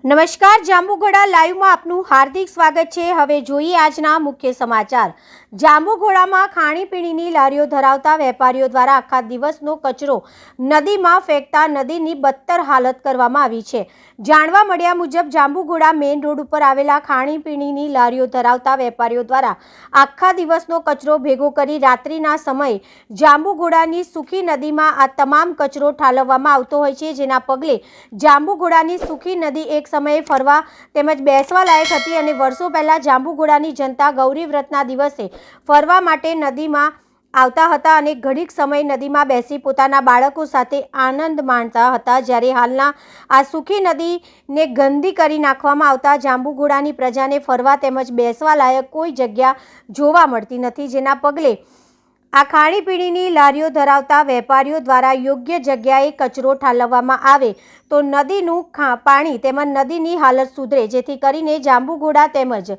નમસ્કાર, જાંબુઘોડા લાઈવમાં આપનું હાર્દિક સ્વાગત છે। હવે જોઈએ આજના મુખ્ય સમાચાર। જાંબુઘોડામાં ખાણીપીણીની લારીઓ ધરાવતા વેપારીઓ દ્વારા આખા દિવસનો કચરો નદીમાં ફેંકતા નદીની બદતર હાલત કરવામાં આવી છે। જાણવા મળ્યા મુજબ જાંબુઘોડા મેઇન રોડ ઉપર આવેલા ખાણીપીણીની લારીઓ ધરાવતા વેપારીઓ દ્વારા આખા દિવસનો કચરો ભેગો કરી રાત્રિના સમયે જાંબુઘોડાની સુખી નદીમાં આ તમામ કચરો ઠાલવવામાં આવતો હોય છે, જેના પગલે જાંબુઘોડાની સુખી નદી એક સમયે ફરવા તેમજ બેસવા લાયક હતી અને વર્ષો પહેલા જાંબુઘોડાની જનતા ગૌરી વ્રતના દિવસે ફરવા માટે નદીમાં આવતા હતા અને ઘડીક સમય નદીમાં બેસી પોતાના બાળકો સાથે આનંદ માણતા હતા। જ્યારે હાલના આ સુખી નદીને ગંદી કરી નાખવામાં આવતા જાંબુઘોડાની પ્રજાને ફરવા તેમજ બેસવા લાયક કોઈ જગ્યા જોવા મળતી નથી, જેના પગલે આ ખાણીપીણીની લારીઓ ધરાવતા વેપારીઓ દ્વારા યોગ્ય જગ્યાએ કચરો ઠાલવવામાં આવે તો નદીનું પાણી તેમજ નદીની હાલત સુધરે, જેથી કરીને જાંબુઘોડા તેમજ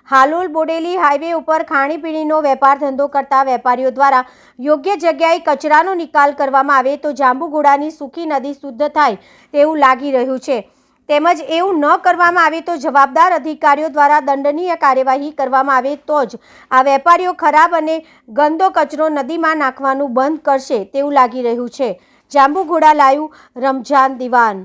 હાલોલ બોડેલી હાઈવે ઉપર ખાણીપીણીનો વેપાર ધંધો કરતા વેપારીઓ દ્વારા યોગ્ય જગ્યાએ કચરાનો નિકાલ કરવામાં આવે તો જાંબુઘોડાની સુખી નદી શુદ્ધ થાય તેવું લાગી રહ્યું છે। તેમજ એવું ન કરવામાં આવે તો જવાબદાર અધિકારીઓ દ્વારા દંડનીય કાર્યવાહી કરવામાં આવે તો જ આ વેપારીઓ ખરાબ અને ગંદો કચરો નદીમાં નાખવાનું બંધ કરશે તેવું લાગી રહ્યું છે। જાંબુઘોડા લાઈવ, રમજાન દિવાન।